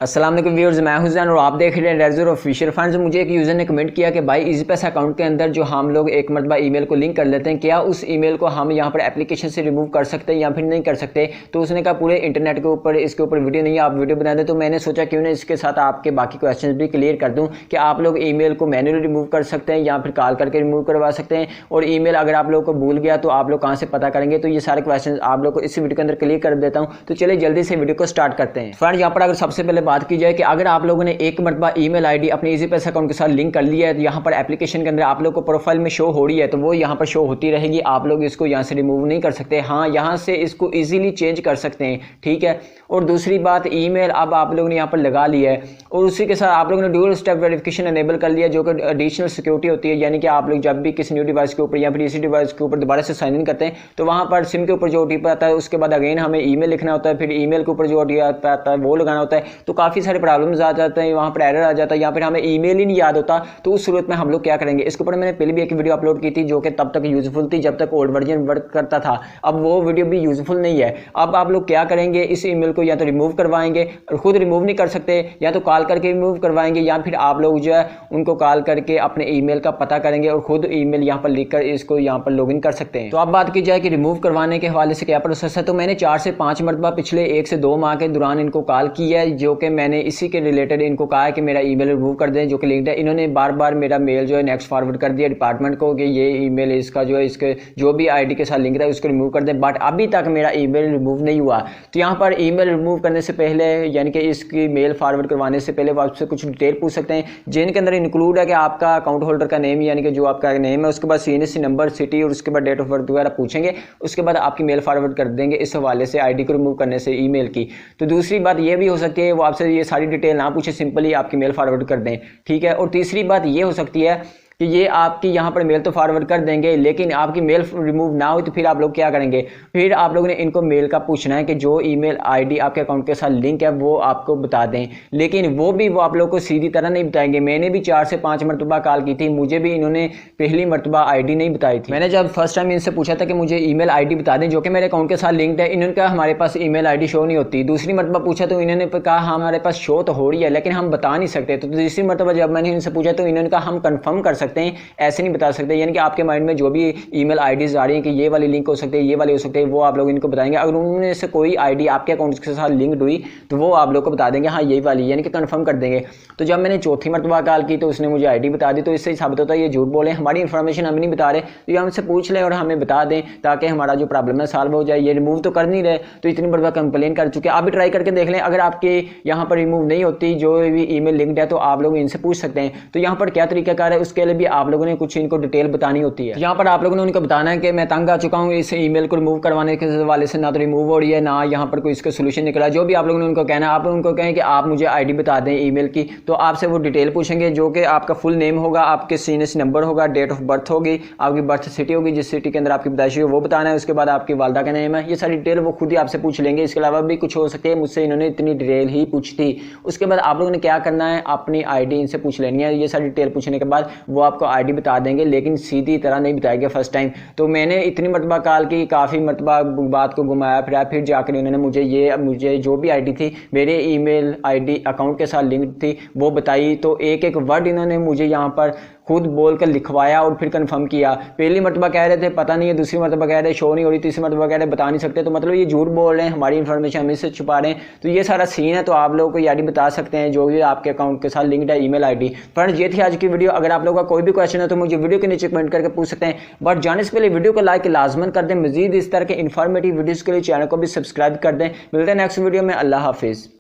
अस्सलाम वालेकुम व्यूअर्स, मैं हुसैन और आप देख रहे हैं रेज़र ऑफिशियल फंड्स। मुझे एक यूज़र ने कमेंट किया कि भाई इजी पैसा अकाउंट के अंदर जो हम लोग एक मरतबा ईमेल को लिंक कर लेते हैं, क्या उस ईमेल को हम यहाँ पर एप्लीकेशन से रिमूव कर सकते हैं या फिर नहीं कर सकते। तो उसने कहा पूरे इंटरनेट के ऊपर इसके ऊपर वीडियो नहीं है, आप वीडियो बना दें। तो मैंने सोचा क्यों ना इसके साथ आपके बाकी क्वेश्चन भी क्लियर कर दूँ कि आप लोग ईमेल को मैन्युअली रिमूव कर सकते हैं या फिर कॉल करके रिमूव करवा सकते हैं, और ईमेल अगर आप लोग को भूल गया तो आप लोग कहाँ से पता करेंगे। तो ये सारे क्वेश्चन आप लोग को इस वीडियो के अंदर क्लियर कर देता हूँ। तो चलिए जल्दी से वीडियो को स्टार्ट करते हैं। फ्रेंड, यहाँ पर अगर सबसे पहले बात की जाए कि अगर आप लोगों ने एक मरतबा ईमेल आईडी अपने इजी पैसा अकाउंट के साथ लिंक कर लिया है, तो यहाँ पर एप्लीकेशन के अंदर आप लोग को प्रोफाइल में शो हो रही है, तो वो यहाँ पर शो होती रहेगी। आप लोग इसको यहाँ से रिमूव नहीं कर सकते। हाँ, यहाँ से इसको इजीली चेंज कर सकते हैं, ठीक है। और दूसरी बात, ईमेल अब आप लोगों ने यहाँ पर लगा लिया है और उसी के साथ आप लोगों ने डुअल स्टेप वेरिफिकेशन एनेबल कर लिया, जो कि एडिशनल सिक्योरिटी होती है। यानी कि आप लोग जब भी किसी न्यू डिवाइस के ऊपर या फिर इसी डिवाइस के ऊपर दोबारा से साइन इन करते हैं, तो वहाँ पर सिम के ऊपर जो ओटीपी आता है उसके बाद अगेन हमें ईमेल लिखना होता है, फिर ईमेल के ऊपर जो ओटीपी आता है वो लगाना होता है। तो काफ़ी सारे प्रॉब्लम्स आ जाते हैं, वहाँ पर एरर आ जाता है, या फिर हमें ईमेल ही नहीं याद होता। तो उस सूरत में हम लोग क्या करेंगे, इसके ऊपर मैंने पहले भी एक वीडियो अपलोड की थी जो कि तब तक यूजफुल थी जब तक ओल्ड वर्जन वर्क करता था। अब वो वीडियो भी यूजफुल नहीं है। अब आप लोग क्या करेंगे, इस ईमेल को या तो रिमूव करवाएंगे, और खुद रिमूव नहीं कर सकते, या तो कॉल करके रिमूव करवाएंगे, या फिर आप लोग जो है उनको कॉल करके अपने ईमेल का पता करेंगे और खुद ईमेल यहाँ पर लिखकर इसको यहाँ पर लॉगिन कर सकते हैं। तो अब बात की जाए कि रिमूव करवाने के हवाले से क्या प्रोसेस है, तो मैंने 4 से 5 मरतबा पिछले 1 से 2 माह के दौरान इनको कॉल किया है, जो कि मैंने इसी के रिलेटेड इनको कहा है कि मेरा ईमेल रिमूव कर दें जो कि लिंक्ड है। इन्होंने बार बार मेरा मेल जो है नेक्स्ट फॉरवर्ड कर दिया डिपार्टमेंट को कि ये ईमेल इसका जो है इसके जो भी आईडी के साथ लिंक है उसको रिमूव कर दें, बट अभी तक मेरा ईमेल रिमूव नहीं हुआ। तो यहाँ पर ईमेल रिमूव करने से पहले यानी कि इसकी मेल फॉरवर्ड करवाने से पहले वो आपसे कुछ डिटेल पूछ सकते हैं, जिनके अंदर इंक्लूड है कि आपका अकाउंट होल्डर का नेम, यानी कि जो आपका नेम है, उसके बाद सीएनएससी नंबर, सिटी और उसके बाद डेट ऑफ बर्थ वगैरह पूछेंगे। उसके बाद आपकी मेल फॉरवर्ड कर देंगे इस हवाले से आईडी को रिमूव करने से ईमेल की। तो दूसरी बात ये भी हो सकती है वो आपसे ये सारी डिटेल ना पूछे, सिंपली आपकी मेल फॉरवर्ड कर दें, ठीक है। और तीसरी बात ये हो सकती है कि ये आपकी यहाँ पर मेल तो फॉरवर्ड कर देंगे, लेकिन आपकी मेल रिमूव ना हो तो फिर आप लोग क्या करेंगे, फिर आप लोगों ने इनको मेल का पूछना है कि जो ईमेल आईडी आपके अकाउंट के साथ लिंक है वो आपको बता दें, लेकिन वो भी वो आप लोग को सीधी तरह नहीं बताएंगे। मैंने भी 4 से 5 मरतबा कॉल की थी, मुझे भी इन्होंने पहली मरतबा आईडी नहीं बताई थी। मैंने जब फर्स्ट टाइम इनसे पूछा था कि मुझे ईमेल आईडी बता दें जो कि मेरे अकाउंट के साथ लिंक्ड है, इन्होंने कहा हमारे पास ईमेल आईडी शो नहीं होती। दूसरी मरतबा पूछा तो इन्होंने कहा हमारे पास शो तो हो रही है लेकिन हम बता नहीं सकते। तो तीसरी मरतबा जब मैंने इनसे पूछा तो इन्होंने कहा हम कंफर्म कर सकते हैं, ऐसे नहीं बता सकते। यानी कि आपके माइंड में जो भी ईमेल आईडीज आ रही हैं कि ये वाली लिंक हो सकती है, ये वाली हो सकती है, वो आप लोग इनको बताएंगे। अगर उनमें से कोई आईडी आपके अकाउंट के साथ लिंक्ड हुई तो वो आप लोग को बता देंगे हाँ यही वाली, यानी कि कंफर्म कर देंगे। तो जब मैंने चौथी मरतबा कॉल की तो उसने मुझे आईडी बता दी, तो इससे साबित होता है ये झूठ बोले, हमारी इन्फॉर्मेशन हम नहीं बता रहे। तो ये हमसे पूछ लें और हमें बता दें ताकि हमारा जो प्रॉब्लम है सॉल्व हो जाए। ये रिमूव तो कर नहीं रहे, तो इतनी मरतबा कंप्लेन कर चुके हैं। आप भी ट्राई करके देख लें, अगर आपके यहाँ पर रिमूव नहीं होती जो भी ईमेल लिंक्ड है तो आप लोग इनसे पूछ सकते हैं। तो यहाँ पर क्या तरीकाकार है उसके लिए भी आप लोगों ने कुछ इनको डिटेल बतानी होती है। यहाँ पर आप लोगों ने उनको बताना है कि मैं तंग आ चुका हूँ इस ईमेल को रिमूव करवाने के हवाले से, ना तो रिमूव हो रही है ना यहाँ पर कोई इसका सोल्यूशन निकला। जो भी आप लोगों ने उनको कहना है, आप उनको कहें कि आप मुझे आईडी बता दें ईमेल की, तो आपसे वो डिटेल पूछेंगे जो कि आपका फुल नेम होगा, आपके सीएनएससी नंबर होगा, डेट ऑफ बर्थ होगी, आपकी बर्थ सिटी होगी, जिस सिटी के अंदर आपकी पैदाइश हो वो बताना है। उसके बाद आपकी वालदा का नेम है, ये सारी डिटेल वो खुद ही आपसे पूछ लेंगे। इसके अलावा भी कुछ हो सकते हैं, मुझसे इन्होंने इतनी डिटेल ही पूछी थी। उसके बाद आप लोगों ने क्या करना है, अपनी आईडी इनसे पूछ लेनी है। ये सारी डिटेल पूछने के बाद वो आपको आईडी बता देंगे, लेकिन सीधी तरह नहीं बताएंगे फर्स्ट टाइम। तो मैंने इतनी मरतबा कॉल की, काफ़ी मरतबा बात को घुमाया फिर जाकर इन्होंने मुझे जो भी आईडी थी मेरे ईमेल आईडी अकाउंट के साथ लिंक थी वो बताई। तो एक एक वर्ड इन्होंने मुझे यहाँ पर खुद बोलकर लिखवाया और फिर कंफर्म किया। पहली मरतबा कह रहे थे पता नहीं है, दूसरी मरतबा कह रहे शो नहीं हो रही, तीसरी मरतबा कह रहे बता नहीं सकते। तो मतलब ये झूठ बोल रहे हैं, हमारी इन्फॉर्मेशन हम इससे छुपा रहे हैं। तो ये सारा सीन है। तो आप लोगों को आईडी बता सकते हैं जो भी आपके अकाउंट के साथ लिंक्ड है ईमेल आईडी। फ्रेंड्स, ये थी आज की वीडियो। अगर आप लोगों का कोई भी क्वेश्चन है तो मुझे वीडियो के नीचे कमेंट करके पूछ सकते हैं, बट जाने से पहले वीडियो को लाइक लाजमन कर दें। मजीद इस तरह के इन्फॉर्मेटिव वीडियोज़ के लिए चैनल को भी सब्सक्राइब कर दें। मिलते हैं नेक्स्ट वीडियो में। अल्लाह हाफिज़।